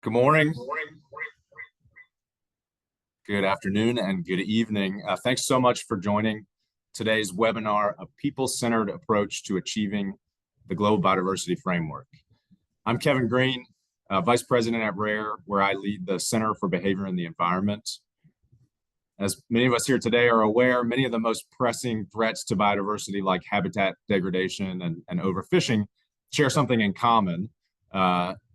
Good morning, good afternoon, and good evening. Thanks so much for joining today's webinar, A People-Centered Approach to Achieving the Global Biodiversity Framework. I'm Kevin Green, Vice President at RARE, where I lead the Center for Behavior and the Environment. As many of us here today are aware, many of the most pressing threats to biodiversity, like habitat degradation and overfishing, share something in common.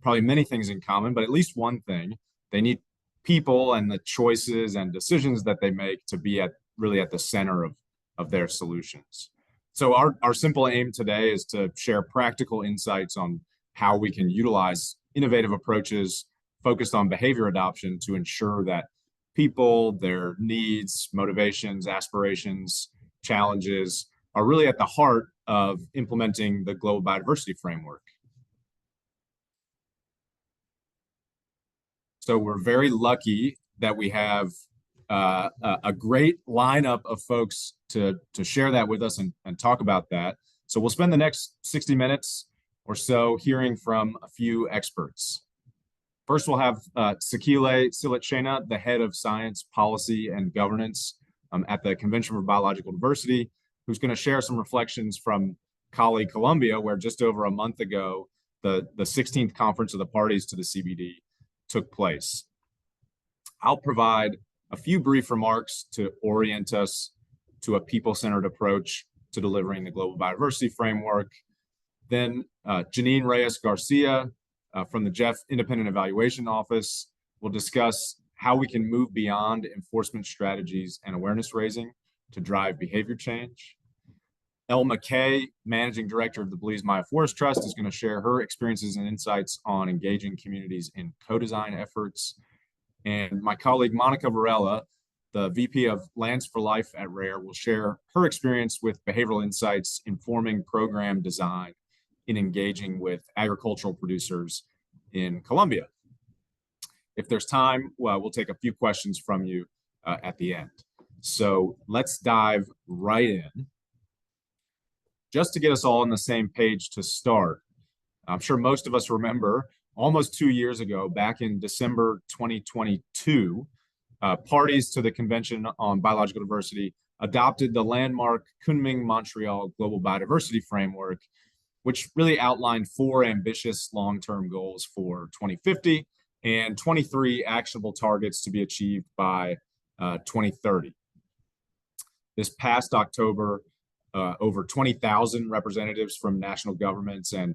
Probably many things in common, but at least one thing: they need people and the choices and decisions that they make to be really at the center of their solutions. So our simple aim today is to share practical insights on how we can utilize innovative approaches focused on behavior adoption to ensure that people, their needs, motivations, aspirations, challenges are really at the heart of implementing the global biodiversity framework. So we're very lucky that we have a great lineup of folks to share that with us and talk about that. So we'll spend the next 60 minutes or so hearing from a few experts. First, we'll have Sekile Silachena, the head of science, policy, and governance at the Convention for Biological Diversity, who's going to share some reflections from Cali, Colombia, where just over a month ago, the 16th Conference of the Parties to the CBD took place. I'll provide a few brief remarks to orient us to a people-centered approach to delivering the Global Biodiversity Framework. Then Janine Reyes-Garcia from the Jeff Independent Evaluation Office will discuss how we can move beyond enforcement strategies and awareness raising to drive behavior change. Elle McKay, Managing Director of the Belize Maya Forest Trust, is going to share her experiences and insights on engaging communities in co-design efforts. And my colleague, Monica Varela, the VP of Lands for Life at RARE, will share her experience with behavioral insights informing program design in engaging with agricultural producers in Colombia. If there's time, we'll take a few questions from you at the end. So let's dive right in. Just to get us all on the same page to start, I'm sure most of us remember almost 2 years ago, back in December 2022, parties to the Convention on Biological Diversity adopted the landmark Kunming-Montreal Global Biodiversity Framework, which really outlined 4 ambitious long-term goals for 2050 and 23 actionable targets to be achieved by 2030. This past October, over 20,000 representatives from national governments and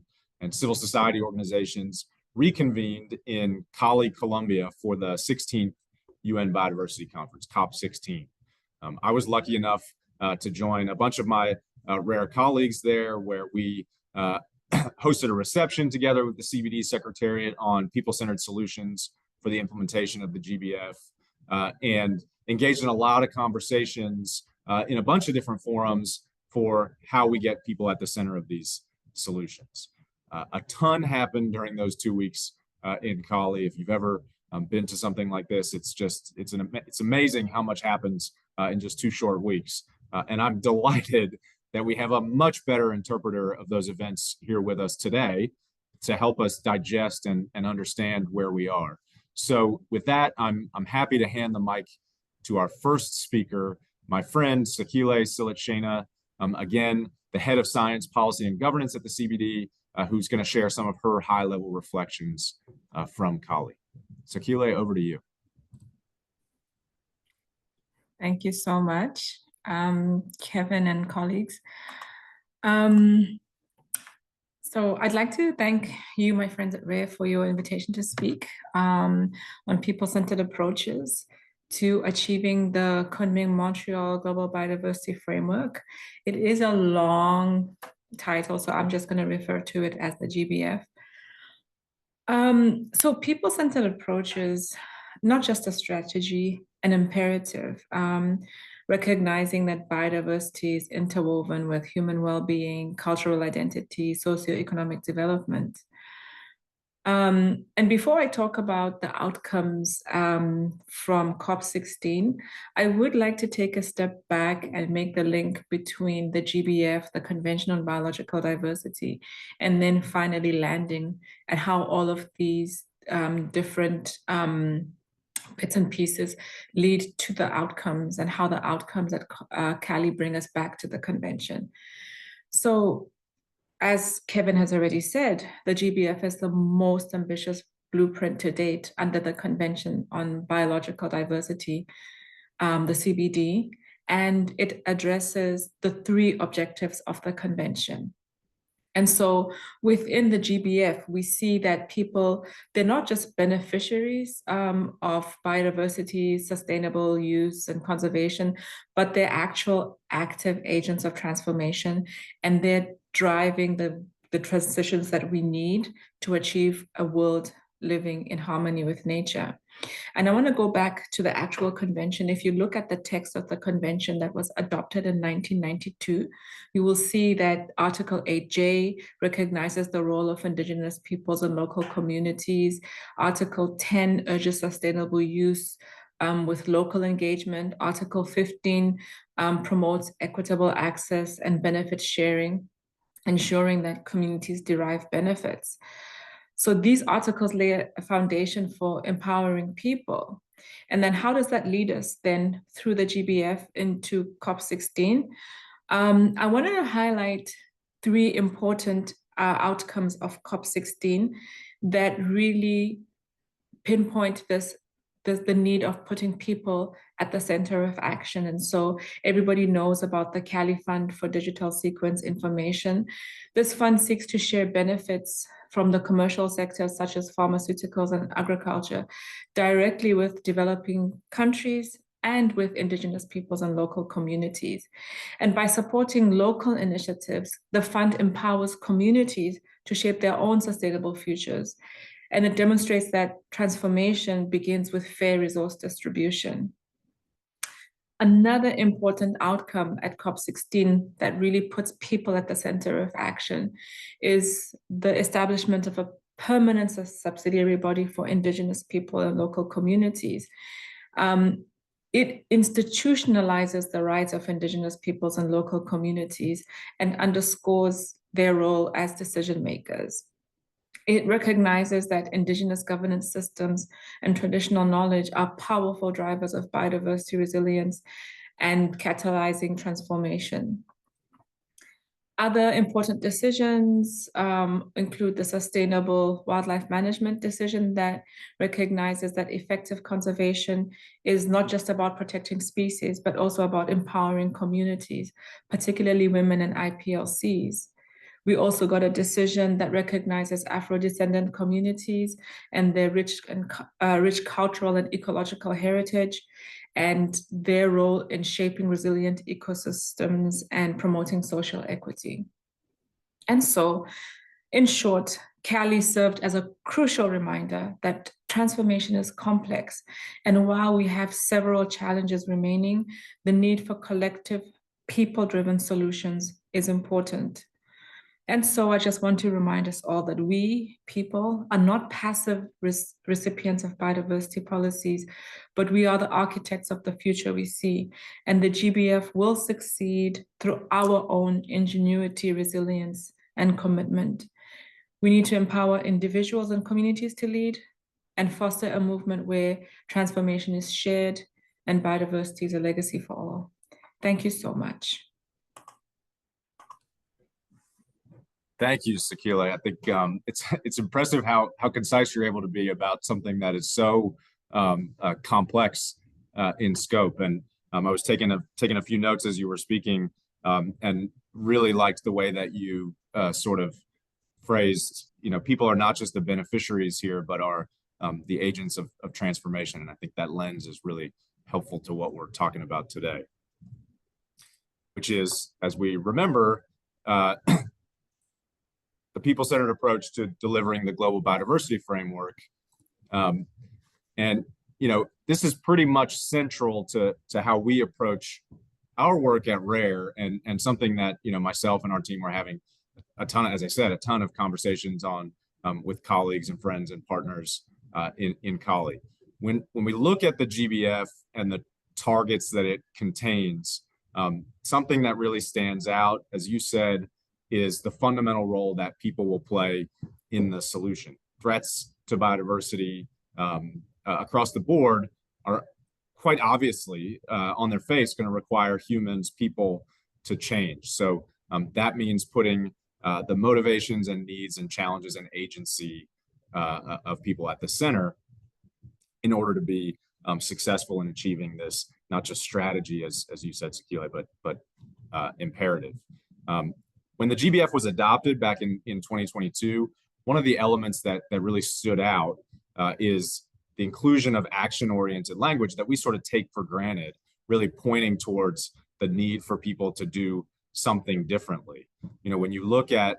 civil society organizations reconvened in Cali, Colombia for the 16th UN Biodiversity Conference, COP16. I was lucky enough to join a bunch of my RARE colleagues there, where we hosted a reception together with the CBD Secretariat on people-centered solutions for the implementation of the GBF, and engaged in a lot of conversations in a bunch of different forums for how we get people at the center of these solutions. A ton happened during those 2 weeks in Cali. If you've ever been to something like this, it's amazing how much happens in just 2 short weeks. And I'm delighted that we have a much better interpreter of those events here with us today to help us digest and understand where we are. So with that, I'm happy to hand the mic to our first speaker, my friend Sekile Silachena, again, the head of science, policy, and governance at the CBD, who's going to share some of her high-level reflections from Cali. Sekile, over to you. Thank you so much, Kevin and colleagues. So I'd like to thank you, my friends at RARE, for your invitation to speak on people-centered approaches to achieving the Kunming-Montreal Global Biodiversity Framework. It is a long title, so I'm just going to refer to it as the GBF. So people-centered approaches, not just a strategy, an imperative, recognizing that biodiversity is interwoven with human well-being, cultural identity, socioeconomic development. And before I talk about the outcomes from COP16, I would like to take a step back and make the link between the GBF, the Convention on Biological Diversity, and then finally landing at how all of these different bits and pieces lead to the outcomes, and how the outcomes at Cali bring us back to the convention. So, as Kevin has already said, the GBF is the most ambitious blueprint to date under the Convention on Biological Diversity, the CBD, and it addresses the 3 objectives of the convention. And so within the GBF, we see that people, they're not just beneficiaries of biodiversity, sustainable use and conservation, but they're actual active agents of transformation, and they're driving the transitions that we need to achieve a world living in harmony with nature. And I want to go back to the actual convention. If you look at the text of the convention that was adopted in 1992, you will see that Article 8J recognizes the role of Indigenous peoples and local communities. Article 10 urges sustainable use with local engagement. Article 15 promotes equitable access and benefit sharing, ensuring that communities derive benefits. So these articles lay a foundation for empowering people. And then how does that lead us then through the GBF into COP16? I want to highlight 3 important outcomes of COP16 that really pinpoint the need of putting people at the center of action. And so everybody knows about the Cali Fund for Digital Sequence Information. This fund seeks to share benefits from the commercial sectors, such as pharmaceuticals and agriculture, directly with developing countries and with Indigenous peoples and local communities. And by supporting local initiatives, the fund empowers communities to shape their own sustainable futures. And it demonstrates that transformation begins with fair resource distribution. Another important outcome at COP16 that really puts people at the center of action is the establishment of a permanent subsidiary body for Indigenous people and local communities. It institutionalizes the rights of Indigenous peoples and local communities and underscores their role as decision makers. It recognizes that Indigenous governance systems and traditional knowledge are powerful drivers of biodiversity resilience and catalyzing transformation. Other important decisions include the Sustainable Wildlife Management decision that recognizes that effective conservation is not just about protecting species, but also about empowering communities, particularly women and IPLCs. We also got a decision that recognizes Afro-descendant communities and their rich cultural and ecological heritage, and their role in shaping resilient ecosystems and promoting social equity. And so, in short, Cali served as a crucial reminder that transformation is complex, and while we have several challenges remaining, the need for collective, people-driven solutions is important. And so I just want to remind us all that we, people, are not passive recipients of biodiversity policies, but we are the architects of the future we see. And the GBF will succeed through our own ingenuity, resilience, and commitment. We need to empower individuals and communities to lead and foster a movement where transformation is shared and biodiversity is a legacy for all. Thank you so much. Thank you, Sakila. I think it's impressive how concise you're able to be about something that is so complex in scope. And I was taking a few notes as you were speaking, and really liked the way that you sort of phrased, people are not just the beneficiaries here, but are the agents of transformation. And I think that lens is really helpful to what we're talking about today, which is, as we remember, the people-centered approach to delivering the global biodiversity framework. And this is pretty much central to how we approach our work at RARE, and something that myself and our team are having a ton of conversations on with colleagues and friends and partners in Cali. When we look at the GBF and the targets that it contains, something that really stands out, as you said, is the fundamental role that people will play in the solution. Threats to biodiversity across the board are quite obviously on their face going to require humans, people, to change. So that means putting the motivations and needs and challenges and agency of people at the center in order to be successful in achieving this, not just strategy, as you said, Sakile, but imperative. When the GBF was adopted back in 2022, one of the elements that really stood out is the inclusion of action-oriented language that we sort of take for granted, really pointing towards the need for people to do something differently. You know, when you look at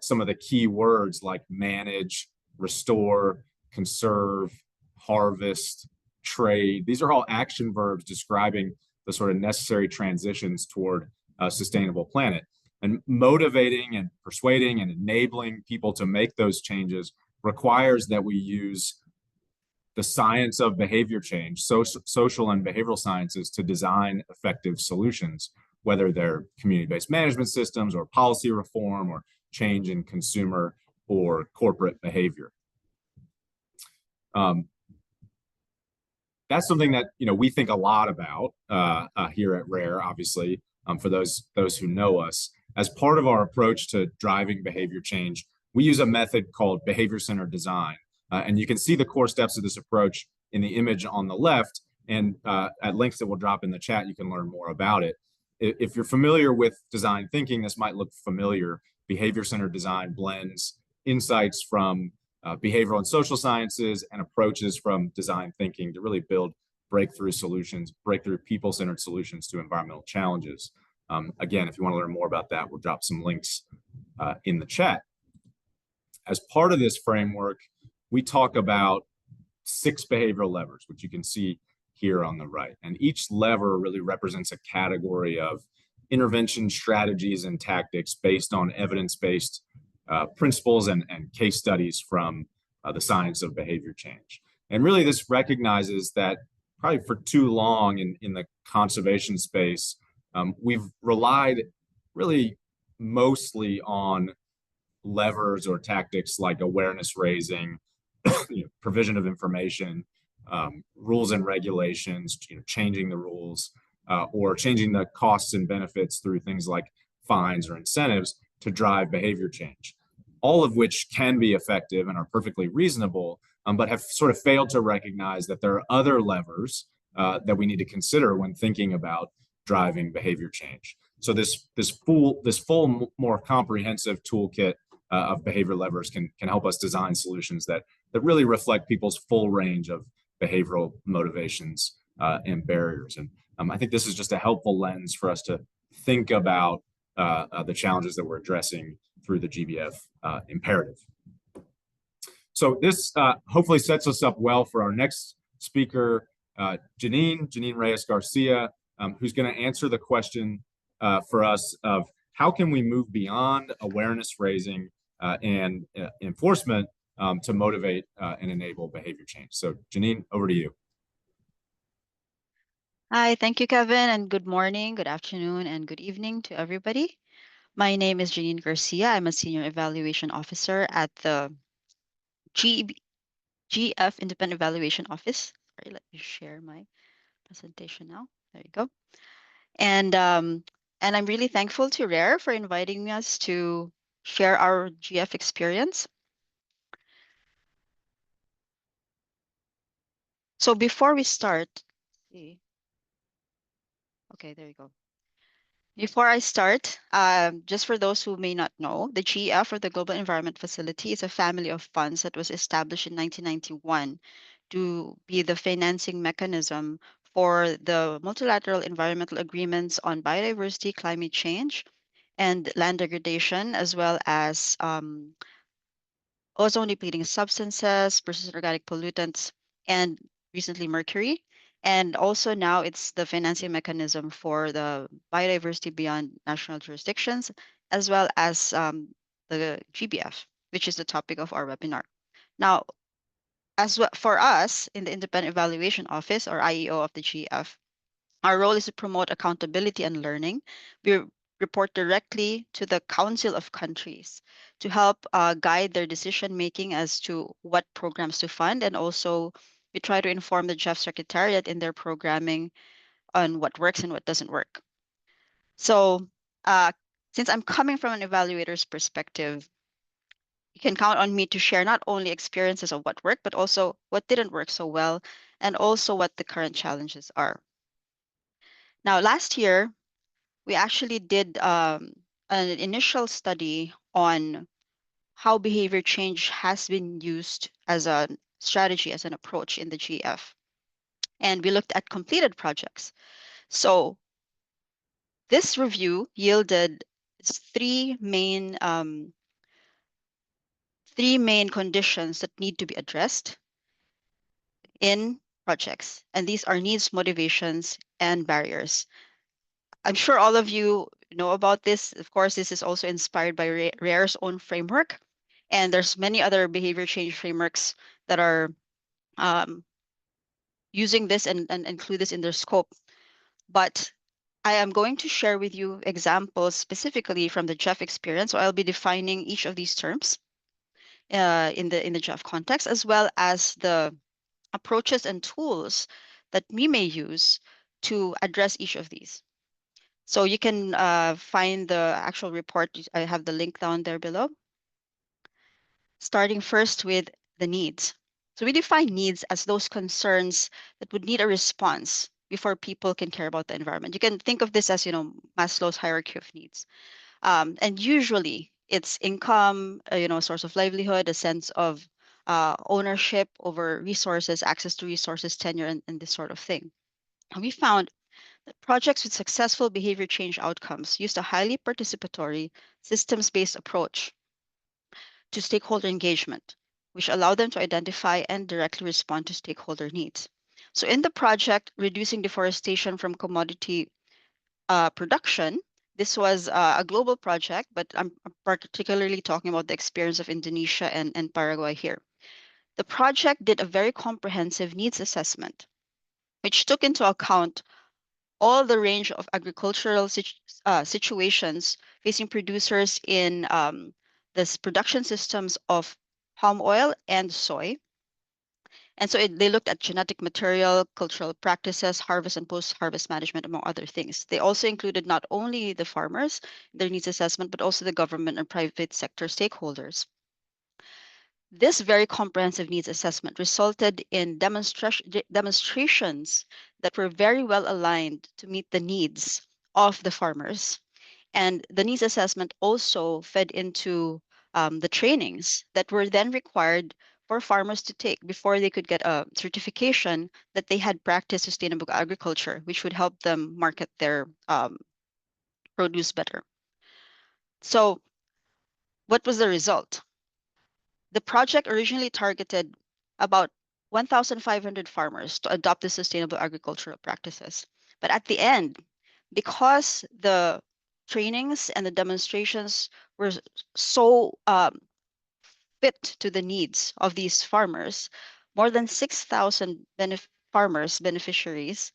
some of the key words like manage, restore, conserve, harvest, trade, these are all action verbs describing the sort of necessary transitions toward a sustainable planet. And motivating and persuading and enabling people to make those changes requires that we use the science of behavior change, social and behavioral sciences, to design effective solutions, whether they're community-based management systems or policy reform or change in consumer or corporate behavior. That's something that we think a lot about here at Rare, obviously, for those who know us. As part of our approach to driving behavior change, we use a method called behavior-centered design. And you can see the core steps of this approach in the image on the left, and at links that we'll drop in the chat, you can learn more about it. If you're familiar with design thinking, this might look familiar. Behavior-centered design blends insights from behavioral and social sciences and approaches from design thinking to really build breakthrough solutions, breakthrough people-centered solutions to environmental challenges. Again, if you want to learn more about that, we'll drop some links in the chat. As part of this framework, we talk about 6 behavioral levers, which you can see here on the right. And each lever really represents a category of intervention strategies and tactics based on evidence-based principles and case studies from the science of behavior change. And really this recognizes that probably for too long in the conservation space, we've relied really mostly on levers or tactics like awareness raising, provision of information, rules and regulations, changing the rules, or changing the costs and benefits through things like fines or incentives to drive behavior change, all of which can be effective and are perfectly reasonable, but have sort of failed to recognize that there are other levers that we need to consider when thinking about driving behavior change. So this full, more comprehensive toolkit of behavior levers can help us design solutions that really reflect people's full range of behavioral motivations and barriers. And I think this is just a helpful lens for us to think about the challenges that we're addressing through the GBF imperative. So this hopefully sets us up well for our next speaker, Janine Reyes-Garcia, who's going to answer the question for us of how can we move beyond awareness raising and enforcement to motivate and enable behavior change. So Janine, over to you. Hi, thank you, Kevin, and good morning, good afternoon, and good evening to everybody. My name is Janine Garcia. I'm a Senior Evaluation Officer at the GF Independent Evaluation Office. Sorry, let me share my presentation now. There you go. And I'm really thankful to Rare for inviting us to share our GF experience. So before we start, okay, there you go. Before I start, just for those who may not know, the GEF, or the Global Environment Facility, is a family of funds that was established in 1991 to be the financing mechanism for the multilateral environmental agreements on biodiversity, climate change, and land degradation, as well as ozone depleting substances, persistent organic pollutants, and recently mercury. And also now it's the financing mechanism for the biodiversity beyond national jurisdictions, as well as the GBF, which is the topic of our webinar. Now, as well, for us in the Independent Evaluation Office, or IEO of the GF, our role is to promote accountability and learning. We're report directly to the Council of Countries to help guide their decision making as to what programs to fund. And also, we try to inform the GEF Secretariat in their programming on what works and what doesn't work. So, since I'm coming from an evaluator's perspective, you can count on me to share not only experiences of what worked, but also what didn't work so well, and also what the current challenges are. Now, last year, we actually did an initial study on how behavior change has been used as a strategy, as an approach in the GF. And we looked at completed projects. So this review yielded three main conditions that need to be addressed in projects. And these are needs, motivations, and barriers. I'm sure all of you know about this. Of course, this is also inspired by RARE's own framework. And there's many other behavior change frameworks that are using this and include this in their scope. But I am going to share with you examples specifically from the GEF experience. So I'll be defining each of these terms in the GEF context, as well as the approaches and tools that we may use to address each of these. So you can find the actual report. I have the link down there below. Starting first with the needs. So we define needs as those concerns that would need a response before people can care about the environment. You can think of this as, Maslow's hierarchy of needs. And usually it's income, source of livelihood, a sense of ownership over resources, access to resources, tenure, and this sort of thing. And we found that projects with successful behavior change outcomes used a highly participatory, systems-based approach to stakeholder engagement, which allow them to identify and directly respond to stakeholder needs. So in the project, Reducing Deforestation from Commodity Production, this was a global project, but I'm particularly talking about the experience of Indonesia and Paraguay here. The project did a very comprehensive needs assessment, which took into account all the range of agricultural situations facing producers in this production systems of palm oil and soy. And so they looked at genetic material, cultural practices, harvest and post-harvest management, among other things. They also included not only the farmers, their needs assessment, but also the government and private sector stakeholders. This very comprehensive needs assessment resulted in demonstrations that were very well aligned to meet the needs of the farmers. And the needs assessment also fed into the trainings that were then required for farmers to take before they could get a certification that they had practiced sustainable agriculture, which would help them market their produce better. So what was the result? The project originally targeted about 1,500 farmers to adopt the sustainable agricultural practices. But at the end, because the trainings and the demonstrations were so fit to the needs of these farmers, more than 6,000 beneficiaries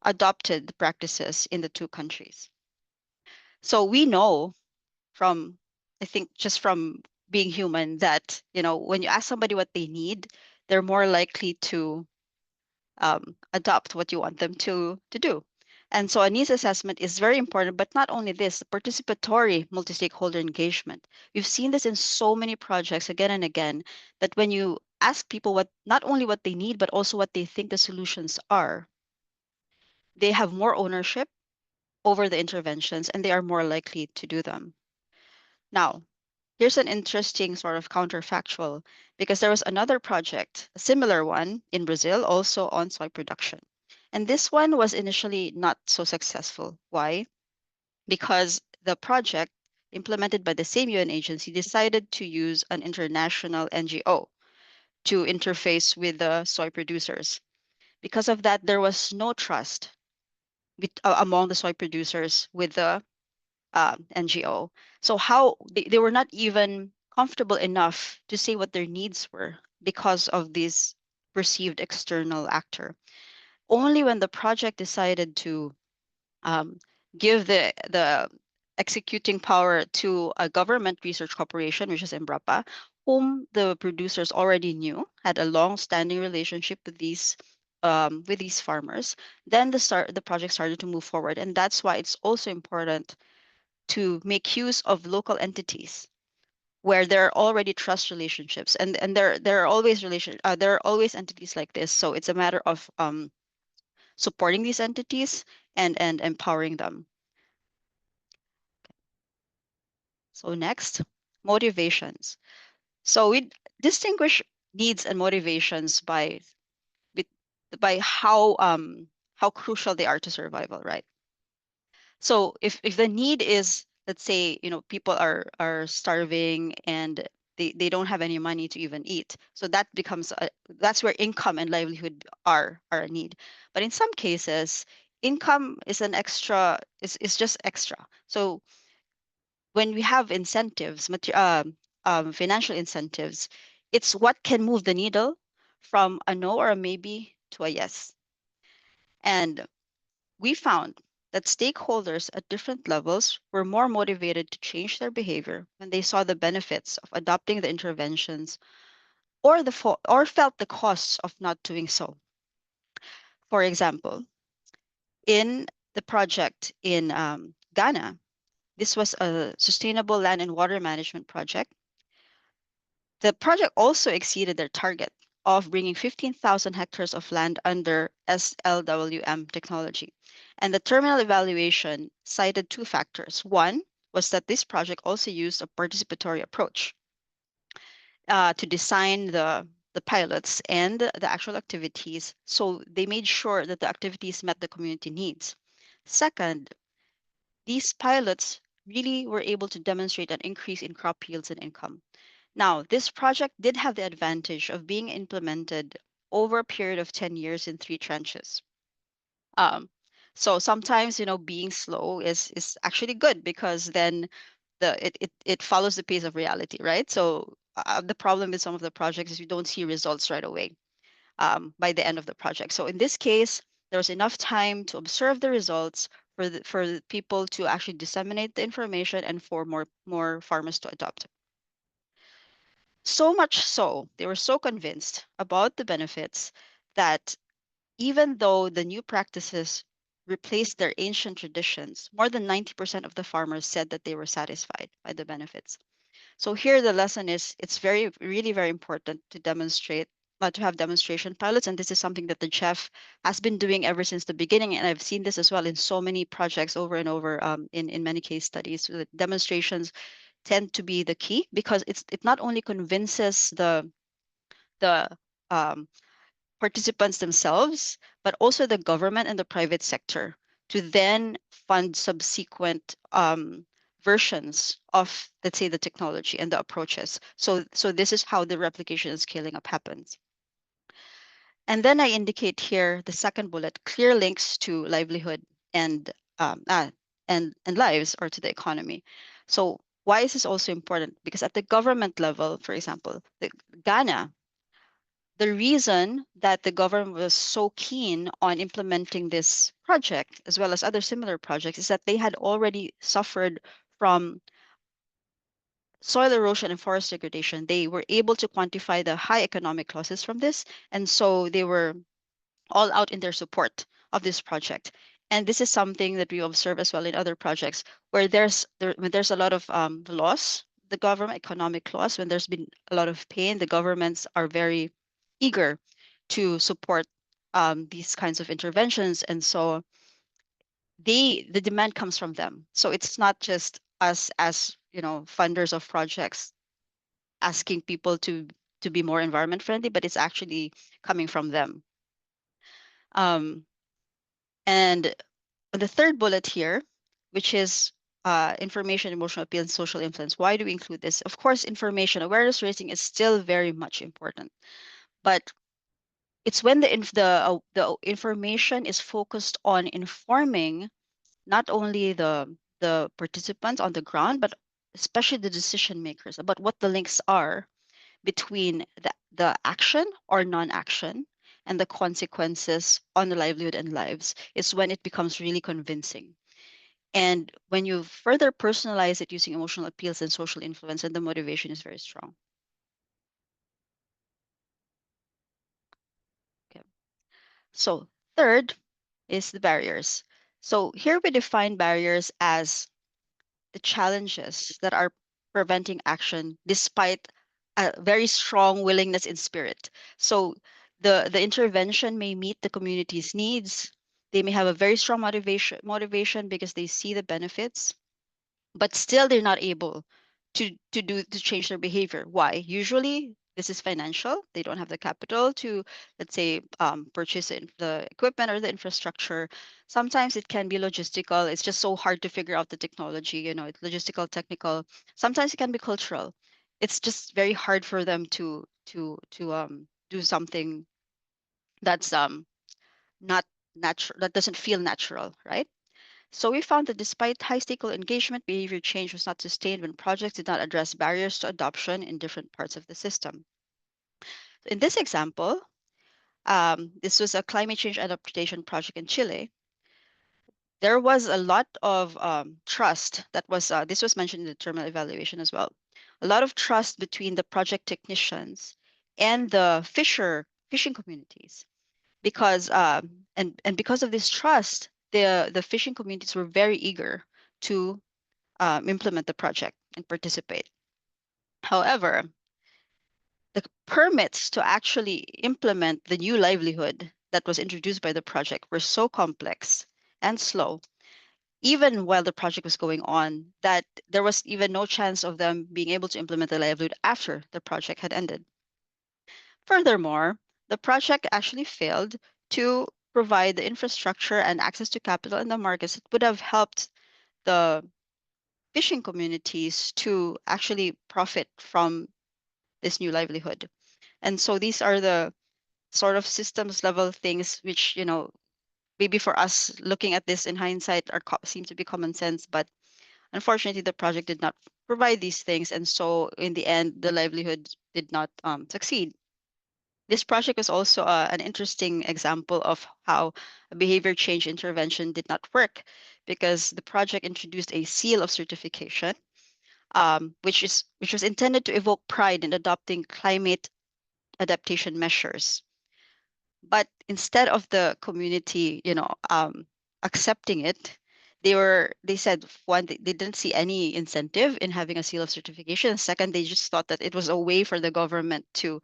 adopted the practices in the two countries. So we know from, I think, just from being human that, when you ask somebody what they need, they're more likely to adopt what you want them to do. And so a needs assessment is very important, but not only this, participatory multi-stakeholder engagement. We've seen this in so many projects again and again, that when you ask people not only what they need, but also what they think the solutions are, they have more ownership over the interventions and they are more likely to do them. Now, here's an interesting sort of counterfactual, because there was another project, a similar one in Brazil, also on soy production. And this one was initially not so successful. Why? Because the project implemented by the same UN agency decided to use an international NGO to interface with the soy producers. Because of that, there was no trust among the soy producers with the NGO. So how they were not even comfortable enough to say what their needs were because of this perceived external actor. Only when the project decided to give the executing power to a government research corporation, which is Embrapa, whom the producers already knew, had a long-standing relationship with these farmers. Then the project started to move forward, and that's why it's also important to make use of local entities where there are already trust relationships, and there are always there are always entities like this. So it's a matter of supporting these entities and empowering them. So next, motivations. So we distinguish needs and motivations by how crucial they are to survival, right? So if the need is, let's say, people are starving and they don't have any money to even eat. So that becomes that's where income and livelihood are a need. But in some cases, income is an extra, is just extra. So when we have incentives, financial incentives, it's what can move the needle from a no or a maybe to a yes. And we found that stakeholders at different levels were more motivated to change their behavior when they saw the benefits of adopting the interventions or or felt the costs of not doing so. For example, in the project in Ghana, this was a sustainable land and water management project. The project also exceeded their target of bringing 15,000 hectares of land under SLWM technology. And the terminal evaluation cited two factors. One was that this project also used a participatory approach to design the pilots and the actual activities. So they made sure that the activities met the community needs. Second, these pilots really were able to demonstrate an increase in crop yields and income. Now, this project did have the advantage of being implemented over a period of 10 years in 3 tranches. Um, so sometimes, being slow is actually good because then it follows the pace of reality, right? So the problem with some of the projects is you don't see results right away by the end of the project. So in this case, there was enough time to observe the results for the people to actually disseminate the information and for more farmers to adopt. So much so, they were so convinced about the benefits that even though the new practices replaced their ancient traditions, more than 90% of the farmers said that they were satisfied by the benefits. So here the lesson is it's really very important to demonstrate, to have demonstration pilots. And this is something that the chef has been doing ever since the beginning. And I've seen this as well in so many projects over and over in many case studies. So the demonstrations tend to be the key because it not only convinces the um, participants themselves, but also the government and the private sector to then fund subsequent versions of, let's say, the technology and the approaches. So this is how the replication and scaling up happens. And then I indicate here the second bullet, clear links to livelihood and and lives or to the economy. So why is this also important? Because at the government level, for example, Ghana, the reason that the government was so keen on implementing this project, as well as other similar projects, is that they had already suffered from soil erosion and forest degradation. They were able to quantify the high economic losses from this, and so they were all out in their support of this project. And this is something that we observe as well in other projects where when there's a lot of loss, the government economic loss, when there's been a lot of pain, the governments are very eager to support these kinds of interventions. And so the demand comes from them. So it's not just us as funders of projects asking people to be more environment friendly, but it's actually coming from them. And the third bullet here, which is information, emotional appeal, and social influence. Why do we include this? Of course, information awareness raising is still very much important, but it's when the information is focused on informing not only the participants on the ground, but especially the decision makers about what the links are between the action or non-action and the consequences on the livelihood and lives is when it becomes really convincing. And when you further personalize it using emotional appeals and social influence, and the motivation is very strong. Okay. So third is the barriers. So here we define barriers as the challenges that are preventing action despite a very strong willingness in spirit. So the intervention may meet the community's needs. They may have a very strong motivation because they see the benefits, but still they're not able to change their behavior. Why? Usually this is financial. They don't have the capital to, let's say, purchase the equipment or the infrastructure. Sometimes it can be logistical. It's just so hard to figure out the technology. It's logistical, technical. Sometimes it can be cultural. It's just very hard for them to do something that's not natural, that doesn't feel natural, right? So we found that despite high stakeholder engagement, behavior change was not sustained when projects did not address barriers to adoption in different parts of the system. In this example, this was a climate change adaptation project in Chile. There was a lot of trust that was, this was mentioned in the terminal evaluation as well, a lot of trust between the project technicians and the fishing communities because and because of this trust, the fishing communities were very eager to implement the project and participate. However, the permits to actually implement the new livelihood that was introduced by the project were so complex and slow, even while the project was going on, that there was even no chance of them being able to implement the livelihood after the project had ended. Furthermore, the project actually failed to provide the infrastructure and access to capital in the markets that would have helped the fishing communities to actually profit from this new livelihood. And so these are the sort of systems level things which, maybe for us looking at this in hindsight seem to be common sense, but unfortunately the project did not provide these things. And so in the end, the livelihood did not succeed. This project was also an interesting example of how a behavior change intervention did not work because the project introduced a seal of certification, which was intended to evoke pride in adopting climate adaptation measures. But instead of the community, accepting it, they said one, they didn't see any incentive in having a seal of certification. Second, they just thought that it was a way for the government to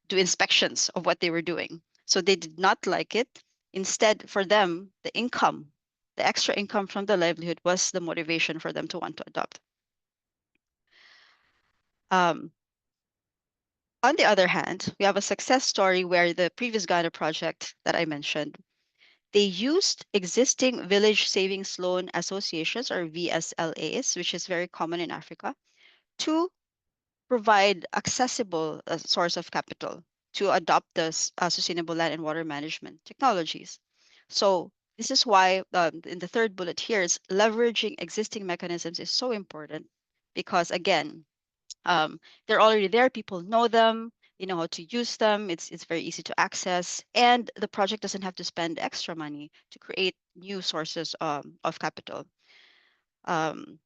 do inspections of what they were doing. So they did not like it. Instead, for them, the extra income from the livelihood was the motivation for them to want to adopt. Um, on the other hand, we have a success story where the previous Ghana project that I mentioned, they used existing village savings loan associations or VSLAs, which is very common in Africa, to provide accessible source of capital to adopt the sustainable land and water management technologies. So this is why in the third bullet here is leveraging existing mechanisms is so important because again, they're already there. People know them. You know how to use them. It's very easy to access, and the project doesn't have to spend extra money to create new sources of capital. Um,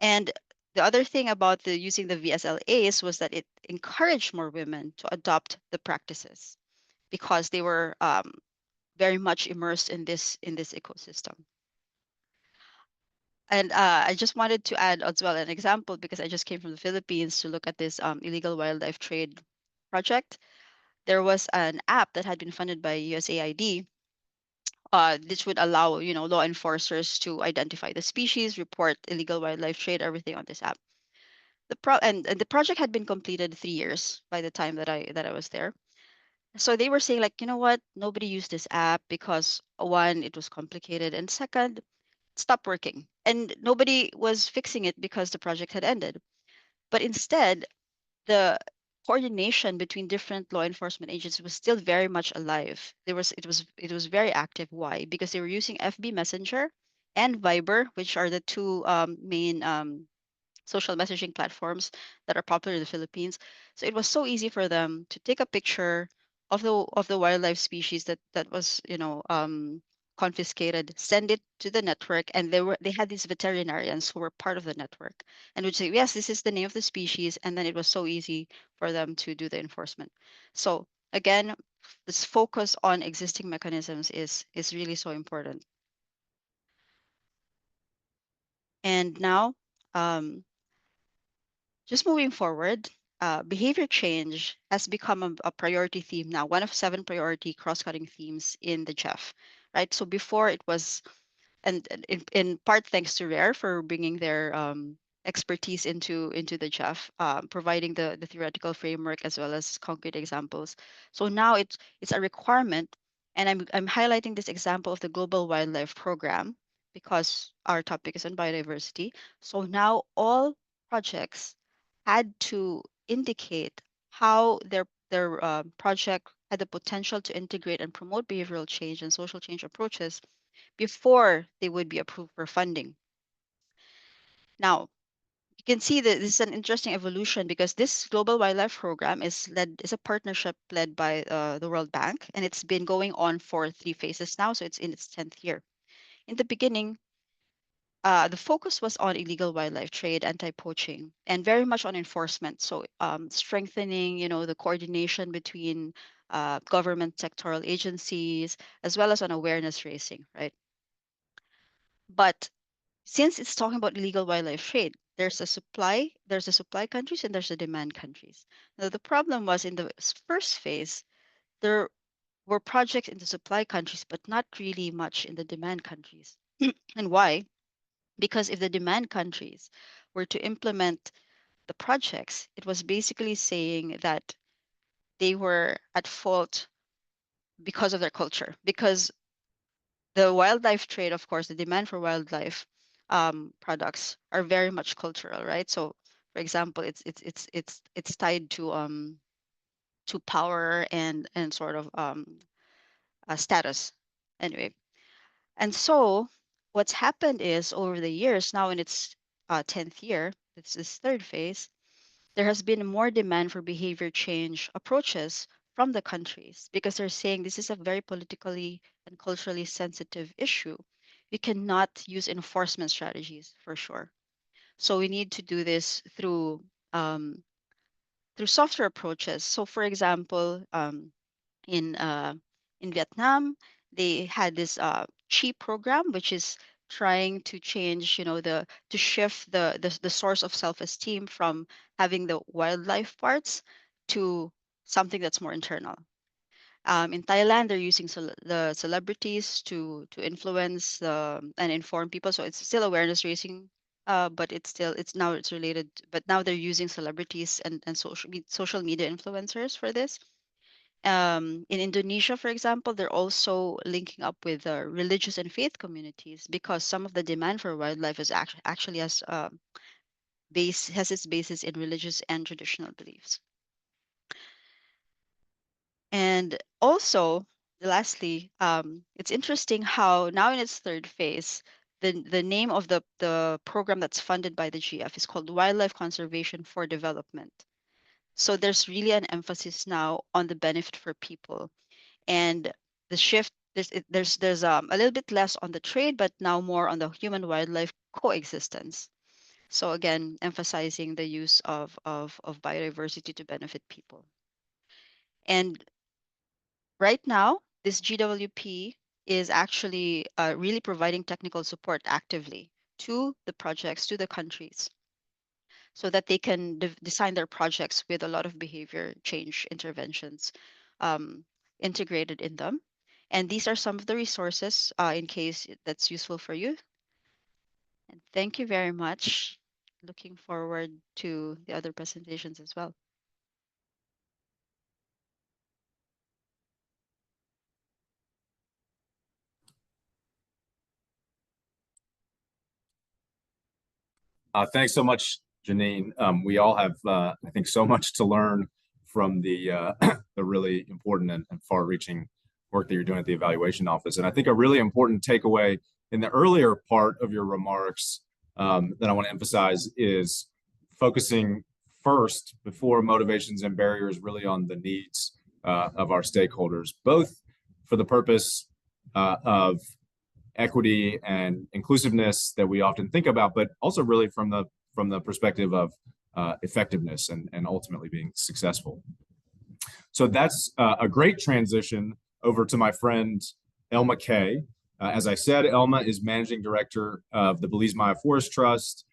and the other thing about the using the VSLAs was that it encouraged more women to adopt the practices because they were very much immersed in this ecosystem. And I just wanted to add as well an example because I just came from the Philippines to look at this illegal wildlife trade project. There was an app that had been funded by USAID. This would allow, law enforcers to identify the species, report illegal wildlife trade, everything on this app. And the project had been completed 3 years by the time that I was there. So they were saying like, you know what, nobody used this app because one, it was complicated, and second, it stopped working. And nobody was fixing it because the project had ended. But instead, the coordination between different law enforcement agencies was still very much alive. It was very active. Why? Because they were using FB Messenger and Viber, which are the two main social messaging platforms that are popular in the Philippines. So it was so easy for them to take a picture of the wildlife species that was confiscated, send it to the network, and they had these veterinarians who were part of the network and would say, yes, this is the name of the species, and then it was so easy for them to do the enforcement. So again, this focus on existing mechanisms is really so important. And now, just moving forward, behavior change has become a priority theme now, one of 7 priority cross-cutting themes in the GEF, right? So before it was, and in part thanks to Rare for bringing their expertise into the GEF, providing the theoretical framework as well as concrete examples. So now it's a requirement, and I'm highlighting this example of the Global Wildlife Program because our topic is on biodiversity. So now all projects had to indicate how their project had the potential to integrate and promote behavioral change and social change approaches before they would be approved for funding. Now, you can see that this is an interesting evolution because this Global Wildlife Program is a partnership led by the World Bank, and it's been going on for 3 phases now, so it's in its 10th year. In the beginning, the focus was on illegal wildlife trade, anti-poaching, and very much on enforcement. So strengthening, the coordination between government sectoral agencies, as well as on awareness raising, right? But since it's talking about illegal wildlife trade, there's a supply countries and there's a demand countries. Now the problem was in the first phase, there were projects in the supply countries, but not really much in the demand countries. And why? Because if the demand countries were to implement the projects, it was basically saying that they were at fault because of their culture. Because the wildlife trade, of course, the demand for wildlife products are very much cultural, right? So, for example, it's tied to power and sort of status. Anyway, and so what's happened is over the years, now in its 10th year, it's this third phase, there has been more demand for behavior change approaches from the countries because they're saying this is a very politically and culturally sensitive issue. We cannot use enforcement strategies for sure. So we need to do this through softer approaches. So for example, in Vietnam, they had this CHI program, which is trying to change, to shift the source of self-esteem from having the wildlife parts to something that's more internal. In Thailand, they're using the celebrities to influence and inform people. So it's still awareness raising, but it's related. But now they're using celebrities and social media influencers for this. In Indonesia, for example, they're also linking up with religious and faith communities because some of the demand for wildlife is actually has its basis in religious and traditional beliefs. And also, lastly, it's interesting how now in its third phase, the name of the program that's funded by the GF is called Wildlife Conservation for Development. So there's really an emphasis now on the benefit for people. And the shift there's a little bit less on the trade, but now more on the human wildlife coexistence. So again, emphasizing the use of biodiversity to benefit people. And right now, this GWP is actually really providing technical support actively to the projects, to the countries, so that they can design their projects with a lot of behavior change interventions integrated in them. And these are some of the resources in case that's useful for you. And thank you very much. Looking forward to the other presentations as well. Thanks so much, Janine. We all have, I think, so much to learn from the the really important and far-reaching work that you're doing at the evaluation office. And I think a really important takeaway in the earlier part of your remarks that I want to emphasize is focusing first, before motivations and barriers, really on the needs of our stakeholders, both for the purpose of equity and inclusiveness that we often think about, but also really from the perspective of effectiveness and ultimately being successful. So that's a great transition over to my friend Elma Kay. As I said, Elma is managing director of the Belize Maya Forest Trust,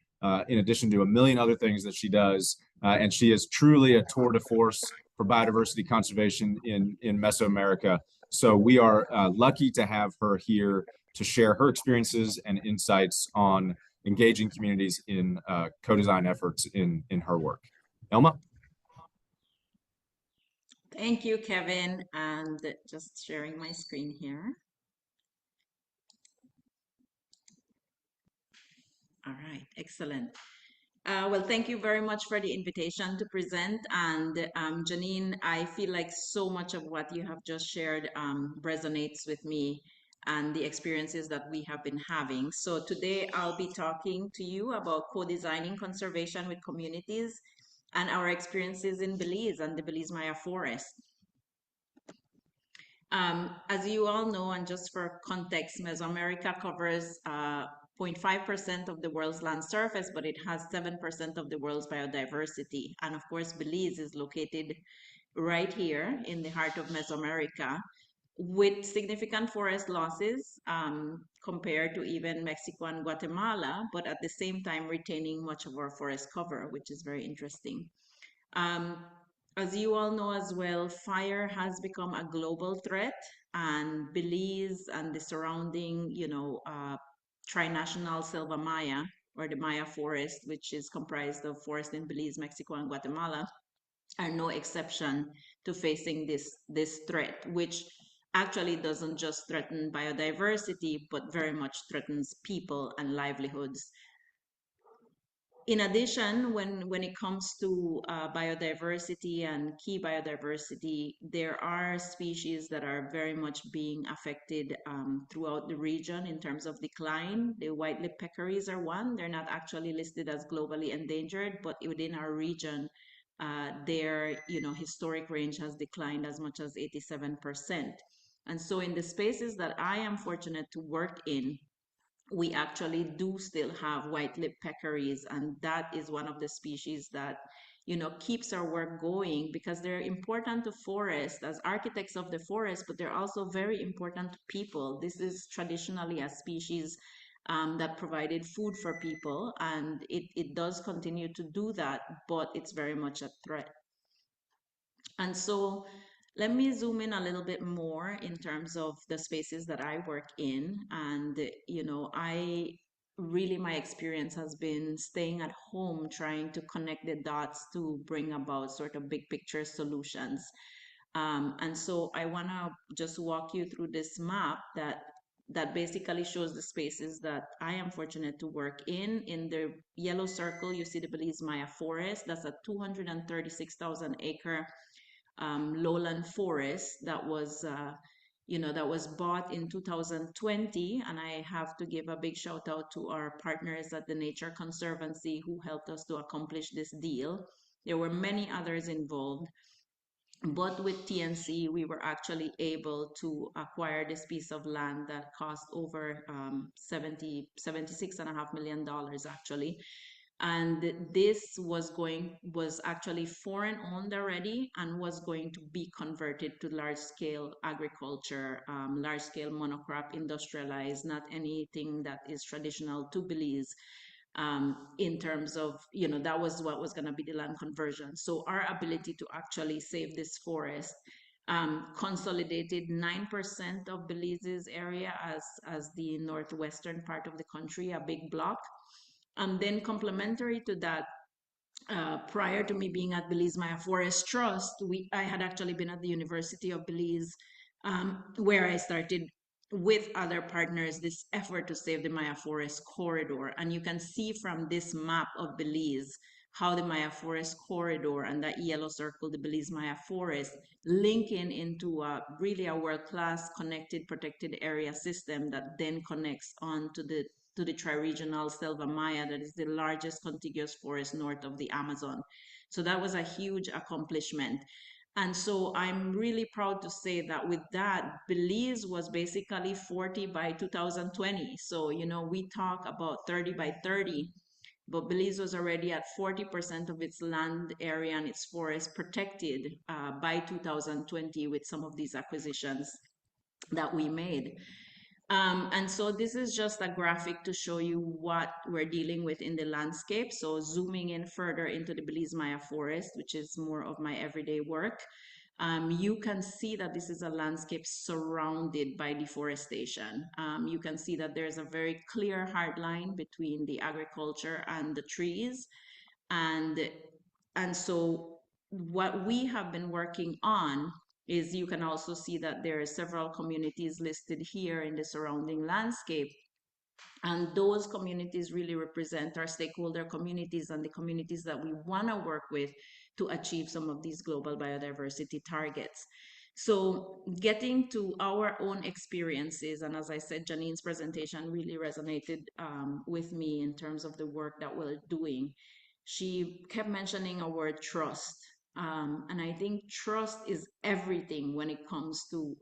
in addition to a million other things that she does. And she is truly a tour de force for biodiversity conservation in Mesoamerica. So we are lucky to have her here to share her experiences and insights on engaging communities in co-design efforts in her work. Elma? Thank you, Kevin, and just sharing my screen here. All right, excellent. Well, thank you very much for the invitation to present. And Janine, I feel like so much of what you have just shared resonates with me and the experiences that we have been having. So today I'll be talking to you about co-designing conservation with communities and our experiences in Belize and the Belize Maya Forest. As you all know, and just for context, Mesoamerica covers 0.5% of the world's land surface, but it has 7% of the world's biodiversity. And of course, Belize is located right here in the heart of Mesoamerica with significant forest losses compared to even Mexico and Guatemala, but at the same time retaining much of our forest cover, which is very interesting. As you all know as well, fire has become a global threat, and Belize and the surrounding, trinational Selva Maya, or the Maya forest, which is comprised of forest in Belize, Mexico, and Guatemala, are no exception to facing this threat, which actually doesn't just threaten biodiversity, but very much threatens people and livelihoods. In addition, when it comes to biodiversity and key biodiversity, there are species that are very much being affected throughout the region in terms of decline. The white-lipped peccaries are one. They're not actually listed as globally endangered, but within our region, their historic range has declined as much as 87%. And so in the spaces that I am fortunate to work in, we actually do still have white-lipped peccaries, and that is one of the species that keeps our work going, because they're important to forest as architects of the forest, but they're also very important to people. This is traditionally a species that provided food for people, and it does continue to do that, but it's very much a threat. And so let me zoom in a little bit more in terms of the spaces that I work in. And, my experience has been staying at home, trying to connect the dots to bring about sort of big picture solutions. And so I want to just walk you through this map that basically shows the spaces that I am fortunate to work in. In the yellow circle, you see the Belize Maya Forest. That's a 236,000 acre lowland forest that was bought in 2020. And I have to give a big shout out to our partners at the Nature Conservancy who helped us to accomplish this deal. There were many others involved, but with TNC, we were actually able to acquire this piece of land that cost over $76.5 million actually. And this was actually foreign owned already and was going to be converted to large scale agriculture, large scale monocrop, industrialized, not anything that is traditional to Belize. In terms of, that was what was going to be the land conversion. So our ability to actually save this forest consolidated 9% of Belize's area as the northwestern part of the country, a big block. And then complementary to that, prior to me being at Belize Maya Forest Trust, I had actually been at the University of Belize, where I started with other partners this effort to save the Maya Forest corridor. And you can see from this map of Belize how the Maya Forest corridor and that yellow circle, the Belize Maya Forest, linking into really a world-class connected protected area system that then connects on to the tri-regional Selva Maya, that is the largest contiguous forest north of the Amazon. So that was a huge accomplishment. And so I'm really proud to say that with that, Belize was basically 40 by 2020. So, you know, we talk about 30 by 30, but Belize was already at 40% of its land area and its forest protected by 2020 with some of these acquisitions that we made. And so this is just a graphic to show you what we're dealing with in the landscape. So zooming in further into the Belize Maya forest, which is more of my everyday work, you can see that this is a landscape surrounded by deforestation. You can see that there's a very clear hard line between the agriculture and the trees. And, and so what we have been working on is, you can also see that there are several communities listed here in the surrounding landscape. And those communities really represent our stakeholder communities and the communities that we want to work with to achieve some of these global biodiversity targets. So getting to our own experiences, and as I said, Janine's presentation really resonated with me in terms of the work that we're doing. She kept mentioning a word, trust. And I think trust is everything when it comes to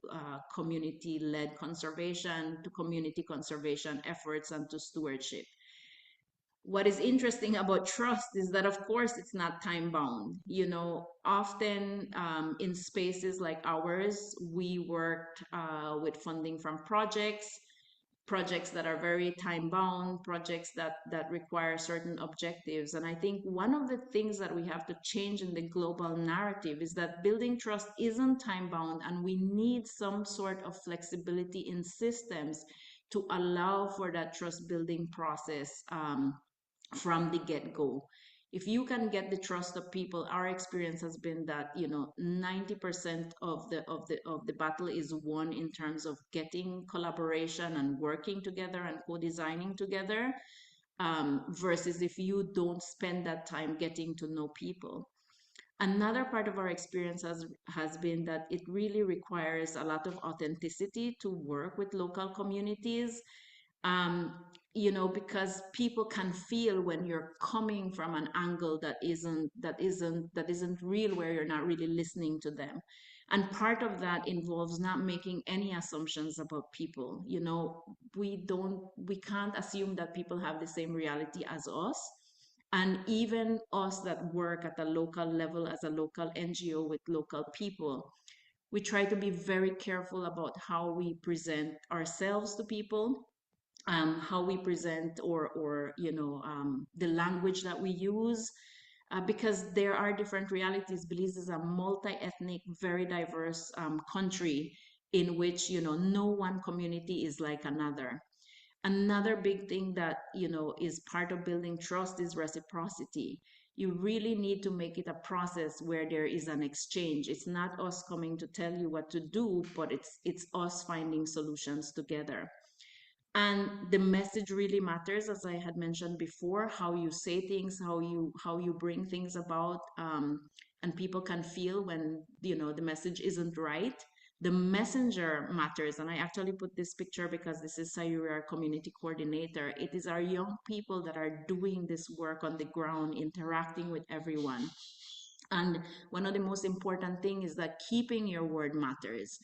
community-led conservation, to community conservation efforts, and to stewardship. What is interesting about trust is that, of course, it's not time bound. You know, often in spaces like ours, we worked with funding from projects that are very time bound, projects that require certain objectives. And I think one of the things that we have to change in the global narrative is that building trust isn't time bound, and we need some sort of flexibility in systems to allow for that trust building process from the get-go. If you can get the trust of people, our experience has been that, you know, 90% of the battle is won in terms of getting collaboration and working together and co-designing together, versus if you don't spend that time getting to know people. Another part of our experience has been that it really requires a lot of authenticity to work with local communities. um, you know, because people can feel when you're coming from an angle that isn't real, where you're not really listening to them. And part of that involves not making any assumptions about people. You know, we can't assume that people have the same reality as us. And even us that work at a local level as a local NGO with local people, we try to be very careful about how we present ourselves to people, how we present, or you know, the language that we use, because there are different realities. Belize is a multi-ethnic, very diverse country in which, you know, no one community is like another. Another big thing that, you know, is part of building trust is reciprocity. You really need to make it a process where there is an exchange. It's not us coming to tell you what to do, but it's us finding solutions together. And the message really matters, as I had mentioned before, how you say things, how you bring things about, and people can feel when, you know, the message isn't right. The messenger matters. And I actually put this picture because this is Sayuri, our community coordinator. It is our young people that are doing this work on the ground, interacting with everyone. And one of the most important things is that keeping your word matters.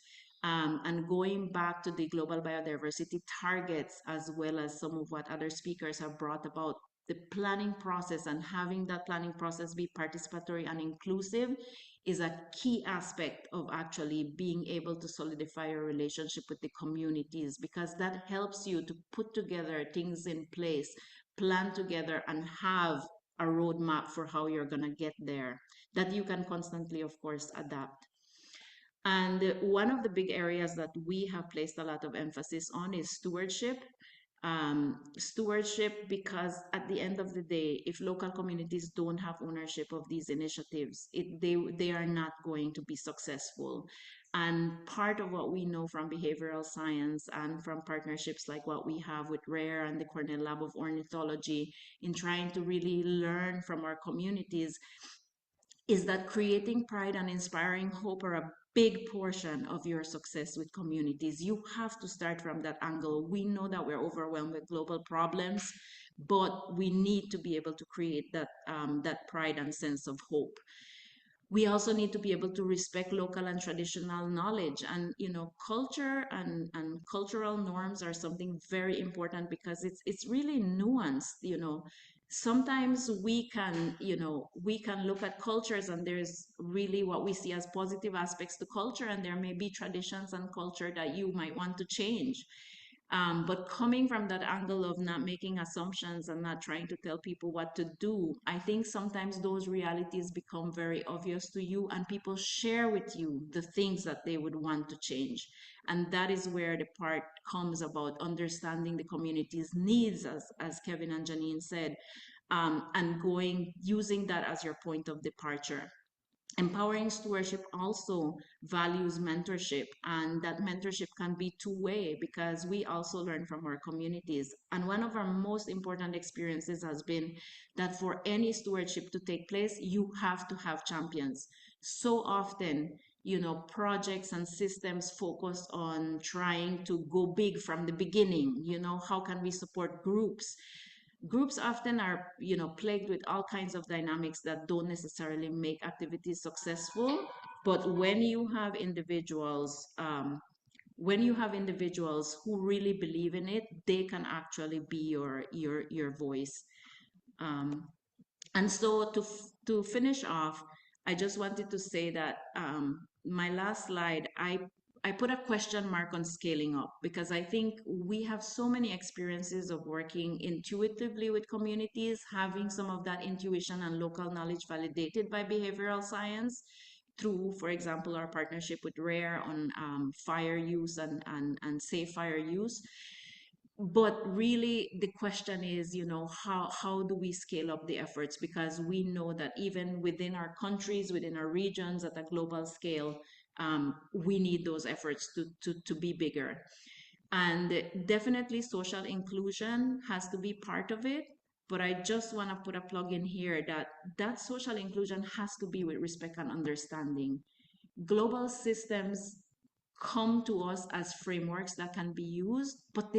And going back to the global biodiversity targets, as well as some of what other speakers have brought about, the planning process and having that planning process be participatory and inclusive is a key aspect of actually being able to solidify your relationship with the communities, because that helps you to put together things in place, plan together, and have a roadmap for how you're going to get there, that you can constantly, of course, adapt. And one of the big areas that we have placed a lot of emphasis on is stewardship. Stewardship, because at the end of the day, if local communities don't have ownership of these initiatives, they are not going to be successful. And part of what we know from behavioral science and from partnerships like what we have with RARE and the Cornell Lab of Ornithology, in trying to really learn from our communities, is that creating pride and inspiring hope are a big portion of your success with communities. You have to start from that angle. We know that we're overwhelmed with global problems, but we need to be able to create that pride and sense of hope. we also need to be able to respect local and traditional knowledge, and culture and cultural norms are something very important, because it's really nuanced. Sometimes we can look at cultures, and there's really what we see as positive aspects to culture, and there may be traditions and culture that you might want to change. But coming from that angle of not making assumptions and not trying to tell people what to do, I think sometimes those realities become very obvious to you, and people share with you the things that they would want to change. And that is where the part comes about understanding the community's needs, as Kevin and Janine said, and using that as your point of departure. Empowering stewardship also values mentorship, and that mentorship can be two-way, because we also learn from our communities. And one of our most important experiences has been that for any stewardship to take place, you have to have champions. So often, projects and systems focus on trying to go big from the beginning. How can we support groups? Groups often are plagued with all kinds of dynamics that don't necessarily make activities successful. But when you have individuals who really believe in it, they can actually be your voice. And so to finish off, I just wanted to say that my last slide, I put a question mark on scaling up, because I think we have so many experiences of working intuitively with communities, having some of that intuition and local knowledge validated by behavioral science through, for example, our partnership with RARE on fire use and safe fire use. But really the question is, how do we scale up the efforts? Because we know that even within our countries, within our regions, at a global scale, we need those efforts to be bigger. And definitely social inclusion has to be part of it. But I just want to put a plug in here that social inclusion has to be with respect and understanding. Global systems come to us as frameworks that can be used, but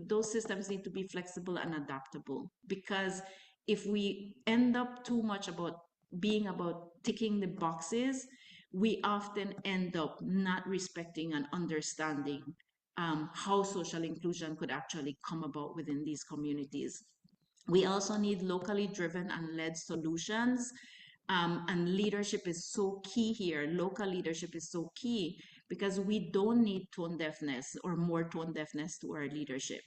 those systems need to be flexible and adaptable. Because if we end up too much about ticking the boxes, we often end up not respecting and understanding how social inclusion could actually come about within these communities. We also need locally driven and led solutions. And leadership is so key here. Local leadership is so key, because we don't need tone deafness or more tone deafness to our leadership.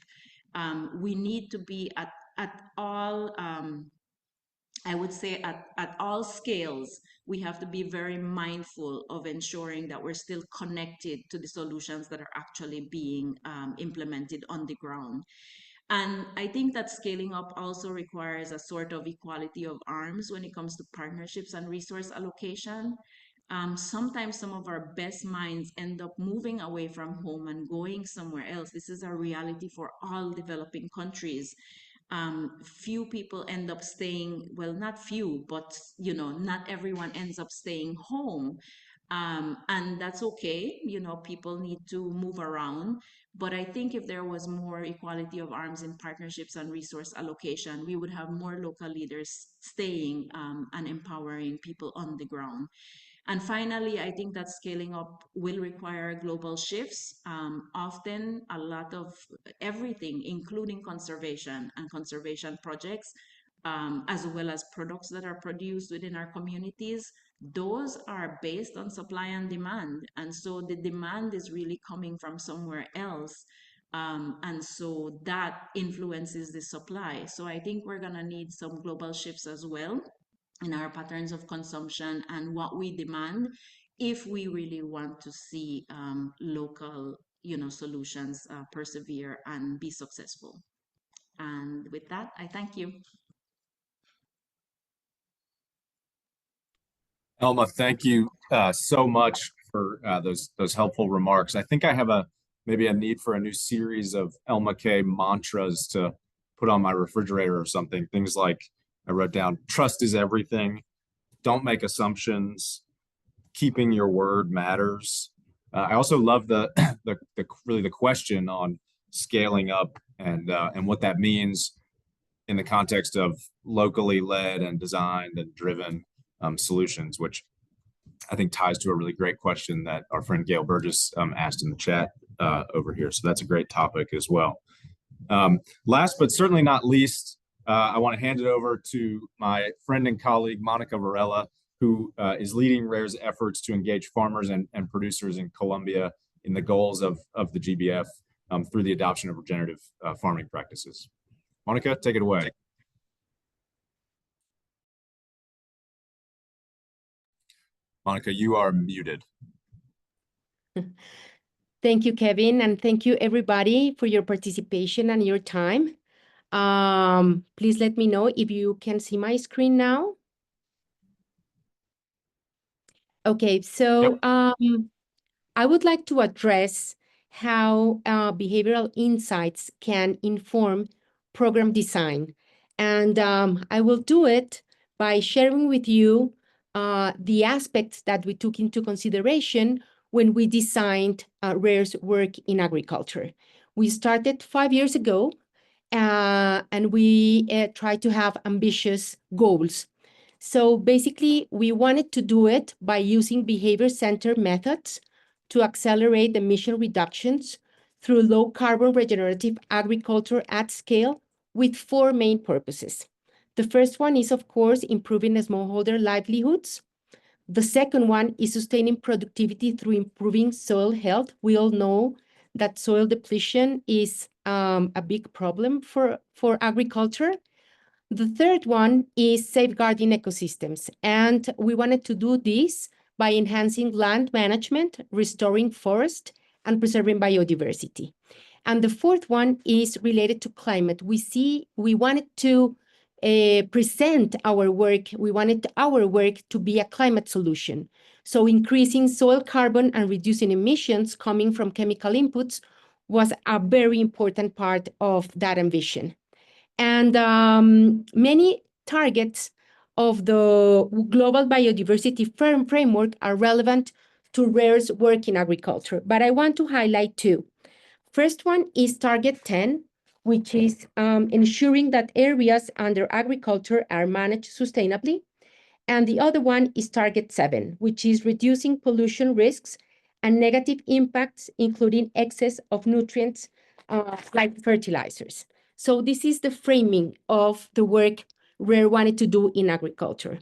We need to be at all, I would say at all scales, we have to be very mindful of ensuring that we're still connected to the solutions that are actually being implemented on the ground. And I think that scaling up also requires a sort of equality of arms when it comes to partnerships and resource allocation. Sometimes some of our best minds end up moving away from home and going somewhere else. This is a reality for all developing countries. Few people end up staying, well, not few, but not everyone ends up staying home. And that's okay. People need to move around. But I think if there was more equality of arms in partnerships and resource allocation, we would have more local leaders staying and empowering people on the ground. And finally, I think that scaling up will require global shifts. Often a lot of everything, including conservation and conservation projects, as well as products that are produced within our communities, those are based on supply and demand. And so the demand is really coming from somewhere else. And so that influences the supply. So I think we're going to need some global shifts as well in our patterns of consumption and what we demand, if we really want to see local solutions persevere and be successful. And with that, I thank you. Elma, thank you so much for those helpful remarks. I think I have maybe a need for a new series of Elma K mantras to put on my refrigerator or something. Things like, I wrote down, trust is everything, don't make assumptions, keeping your word matters. I also love the question on scaling up and what that means in the context of locally led and designed and driven solutions, which I think ties to a really great question that our friend Gail Burgess asked in the chat over here. So that's a great topic as well. Last but certainly not least, I want to hand it over to my friend and colleague, Monica Varela, who is leading RARE's efforts to engage farmers and producers in Colombia in the goals of the GBF through the adoption of regenerative farming practices. Monica, take it away. Monica, you are muted. Thank you, Kevin, and thank you, everybody, for your participation and your time. Please let me know if you can see my screen now. Okay, so I would like to address how behavioral insights can inform program design. And I will do it by sharing with you the aspects that we took into consideration when we designed RARE's work in agriculture. We started 5 years ago, and we tried to have ambitious goals. So basically, we wanted to do it by using behavior-centered methods to accelerate emission reductions through low-carbon regenerative agriculture at scale with 4 main purposes. The first one is, of course, improving smallholder livelihoods. The second one is sustaining productivity through improving soil health. We all know that soil depletion is a big problem for agriculture. The third one is safeguarding ecosystems, and we wanted to do this by enhancing land management, restoring forest, and preserving biodiversity. And the fourth one is related to climate. We wanted to present our work. We wanted our work to be a climate solution. So increasing soil carbon and reducing emissions coming from chemical inputs was a very important part of that ambition. And many targets of the global biodiversity framework are relevant to RARE's work in agriculture, but I want to highlight 2. First one is target 10, which is ensuring that areas under agriculture are managed sustainably. And the other one is target 7, which is reducing pollution risks and negative impacts, including excess of nutrients like fertilizers. So this is the framing of the work RARE wanted to do in agriculture.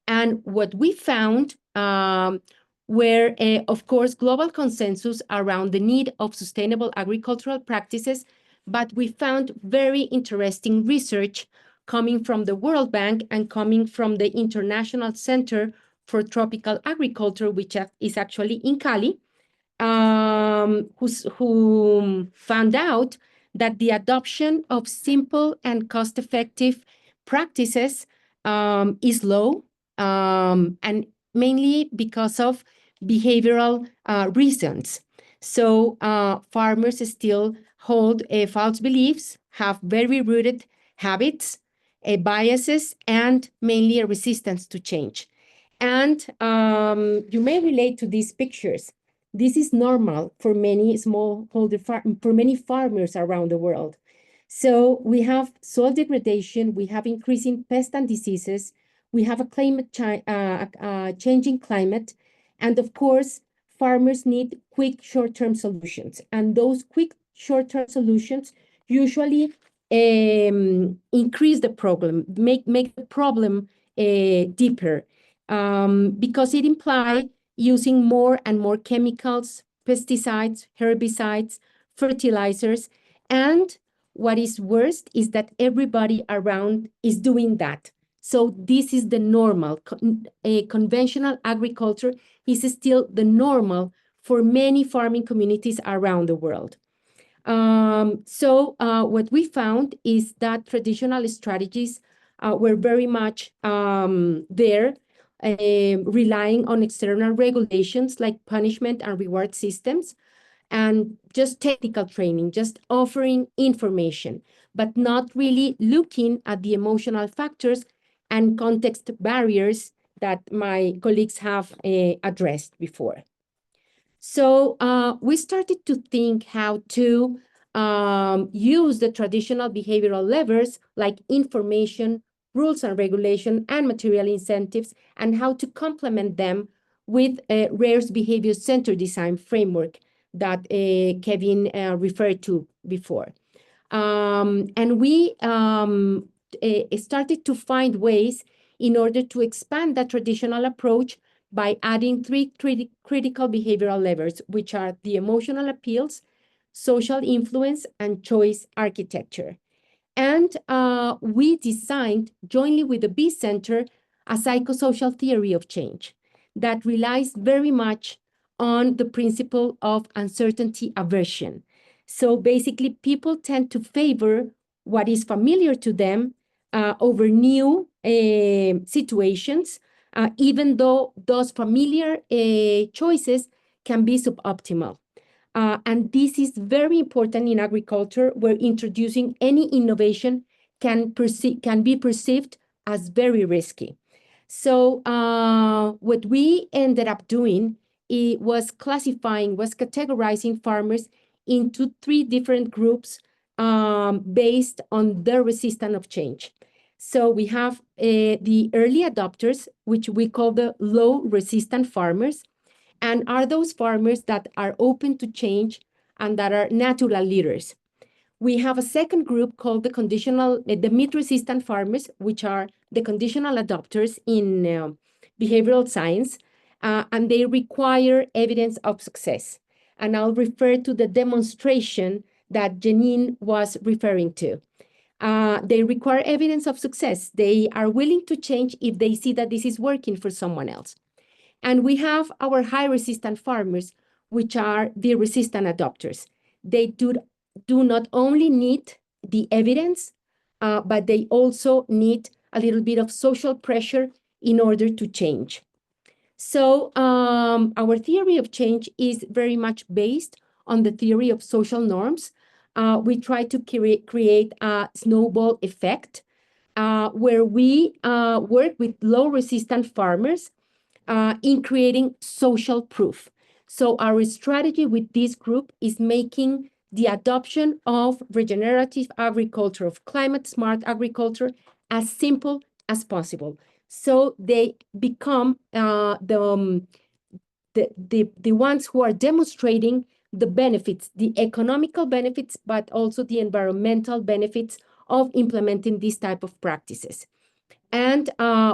And what we found were, of course, global consensus around the need of sustainable agricultural practices, but we found very interesting research coming from the World Bank and coming from the International Center for Tropical Agriculture, which is actually in Cali, who found out that the adoption of simple and cost-effective practices is low, and mainly because of behavioral reasons. So farmers still hold false beliefs, have very rooted habits, biases, and mainly a resistance to change. And you may relate to these pictures. This is normal for many for many farmers around the world. So we have soil degradation, we have increasing pests and diseases, we have a changing climate, and of course, farmers need quick short-term solutions. And those quick short-term solutions usually increase the problem, make the problem deeper, because it implies using more and more chemicals, pesticides, herbicides, fertilizers, and what is worst is that everybody around is doing that. So this is the normal. Conventional agriculture is still the normal for many farming communities around the world. So what we found is that traditional strategies were very much there, relying on external regulations like punishment and reward systems, and just technical training, just offering information, but not really looking at the emotional factors and context barriers that my colleagues have addressed before. So we started to think how to use the traditional behavioral levers like information, rules and regulation, and material incentives, and how to complement them with Rare's behavior-centered design framework that Kevin referred to before. And we started to find ways in order to expand that traditional approach by adding three critical behavioral levers, which are the emotional appeals, social influence, and choice architecture. And we designed, jointly with the B Center, a psychosocial theory of change that relies very much on the principle of uncertainty aversion. So basically, people tend to favor what is familiar to them over new situations, even though those familiar choices can be suboptimal. And this is very important in agriculture, where introducing any innovation can be perceived as very risky. So what we ended up doing was categorizing farmers into three different groups based on their resistance of change. So we have the early adopters, which we call the low resistant farmers, and are those farmers that are open to change and that are natural leaders. We have a second group called the meat-resistant farmers, which are the conditional adopters in behavioral science, and they require evidence of success. And I'll refer to the demonstration that Janine was referring to. They require evidence of success. They are willing to change if they see that this is working for someone else. And we have our high-resistant farmers, which are the resistant adopters. They do not only need the evidence, but they also need a little bit of social pressure in order to change. So our theory of change is very much based on the theory of social norms. We try to create a snowball effect where we work with low-resistant farmers in creating social proof. So our strategy with this group is making the adoption of regenerative agriculture, of climate-smart agriculture, as simple as possible. So they become the ones who are demonstrating the benefits, the economical benefits, but also the environmental benefits of implementing these type of practices. And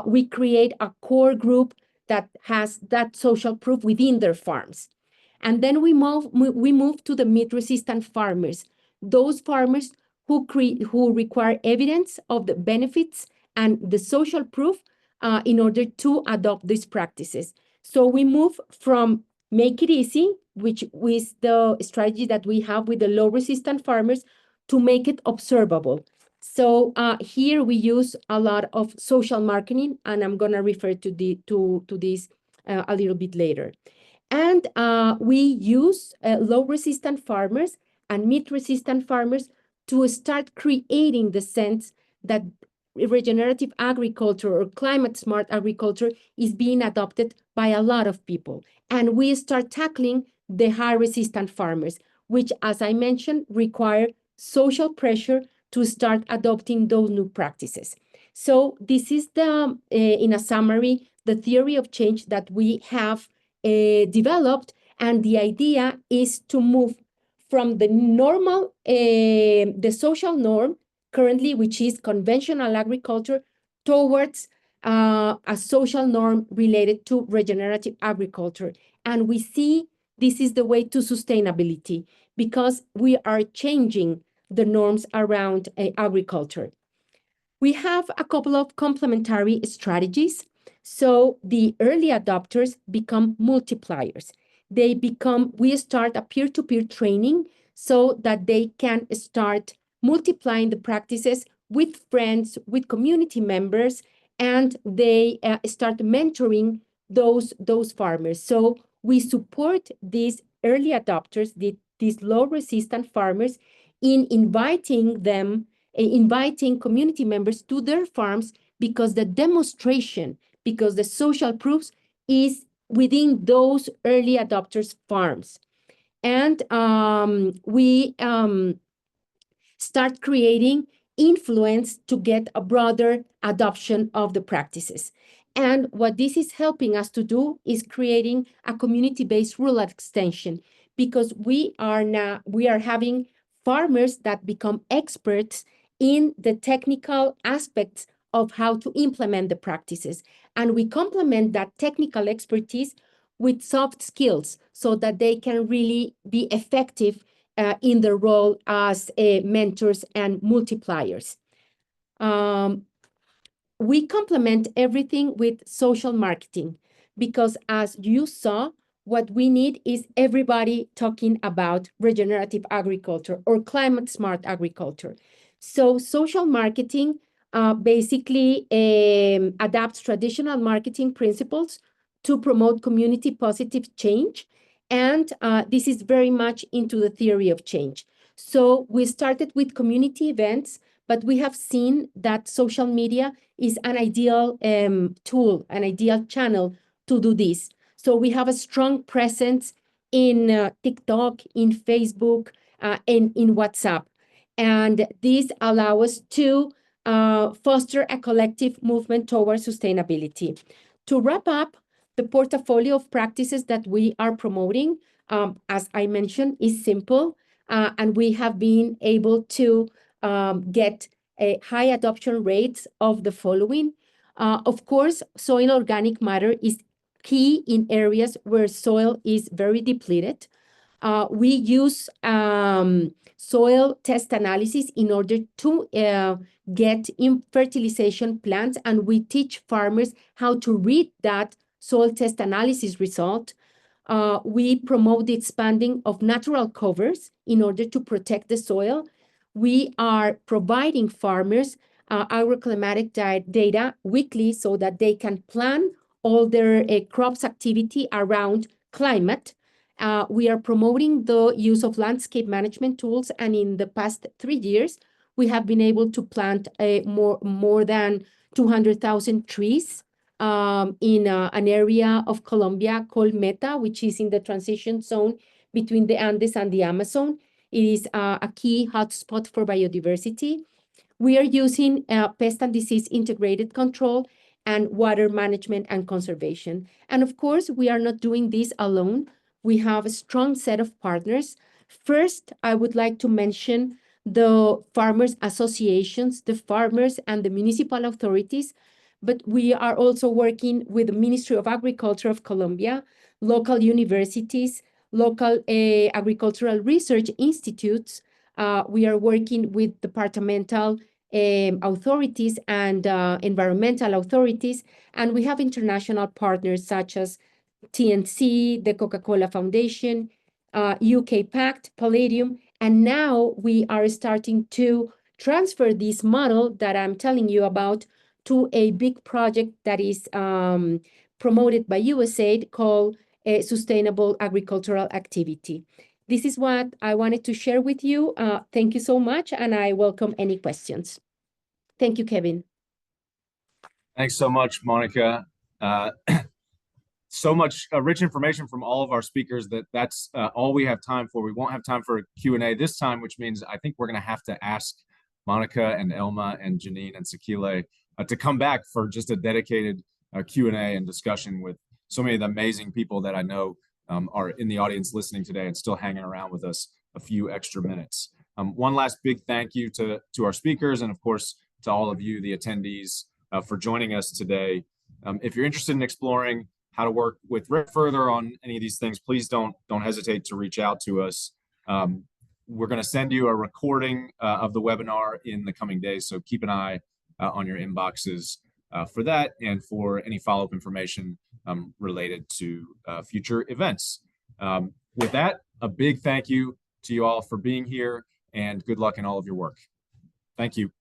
we create a core group that has that social proof within their farms. And then we move to the meat-resistant farmers, those farmers who require evidence of the benefits and the social proof in order to adopt these practices. So we move from make it easy, which is the strategy that we have with the low-resistant farmers, to make it observable. So here we use a lot of social marketing, and I'm going to refer to this a little bit later. And we use low-resistant farmers and meat-resistant farmers to start creating the sense that regenerative agriculture or climate-smart agriculture is being adopted by a lot of people. And we start tackling the high-resistant farmers, which, as I mentioned, require social pressure to start adopting those new practices. So this is in a summary, the theory of change that we have developed, and the idea is to move from the normal, the social norm currently, which is conventional agriculture, towards a social norm related to regenerative agriculture. And we see this is the way to sustainability, because we are changing the norms around agriculture. We have a couple of complementary strategies. So the early adopters become multipliers. We start a peer-to-peer training so that they can start multiplying the practices with friends, with community members, and they start mentoring those farmers. So we support these early adopters, these low-resistant farmers, in inviting community members to their farms, because the demonstration, because the social proofs is within those early adopters' farms. And we start creating influence to get a broader adoption of the practices. And what this is helping us to do is creating a community-based rural extension, because we are having farmers that become experts in the technical aspects of how to implement the practices. And we complement that technical expertise with soft skills so that they can really be effective in their role as mentors and multipliers. We complement everything with social marketing, because as you saw, what we need is everybody talking about regenerative agriculture or climate smart agriculture. So social marketing basically adapts traditional marketing principles to promote community positive change. And this is very much into the theory of change. So we started with community events, but we have seen that social media is an ideal tool, an ideal channel to do this. So we have a strong presence in TikTok, in Facebook, and in WhatsApp. And this allows us to foster a collective movement towards sustainability. To wrap up, the portfolio of practices that we are promoting, as I mentioned, is simple, and we have been able to get high adoption rates of the following. Of course, soil organic matter is key in areas where soil is very depleted. We use soil test analysis in order to get in fertilization plants, and we teach farmers how to read that soil test analysis result. We promote the expanding of natural covers in order to protect the soil. We are providing farmers agroclimatic data weekly so that they can plan all their crops activity around climate. We are promoting the use of landscape management tools, and in the past 3 years, we have been able to plant more than 200,000 trees in an area of Colombia called Meta, which is in the transition zone between the Andes and the Amazon. It is a key hotspot for biodiversity. We are using pest and disease integrated control and water management and conservation. And of course, we are not doing this alone. We have a strong set of partners. First, I would like to mention the farmers associations, the farmers and the municipal authorities, but we are also working with the Ministry of Agriculture of Colombia, local universities, local agricultural research institutes. We are working with departmental authorities and environmental authorities, and we have international partners such as TNC, the Coca-Cola Foundation, UK Pact, Palladium, and now we are starting to transfer this model that I'm telling you about to a big project that is promoted by USAID called Sustainable Agricultural Activity. This is what I wanted to share with you. Thank you so much, and I welcome any questions. Thank you, Kevin. Thanks so much, Monica. So much rich information from all of our speakers that's all we have time for. We won't have time for a Q&A this time, which means I think we're going to have to ask Monica and Elma and Janine and Sekile to come back for just a dedicated Q&A and discussion with so many of the amazing people that I know are in the audience listening today and still hanging around with us a few extra minutes. One last big thank you to our speakers, and of course to all of you, the attendees, for joining us today. If you're interested in exploring how to work with Rick further on any of these things, please don't hesitate to reach out to us. We're going to send you a recording of the webinar in the coming days, so keep an eye on your inboxes for that and for any follow-up information related to future events. With that, a big thank you to you all for being here, and good luck in all of your work. Thank you.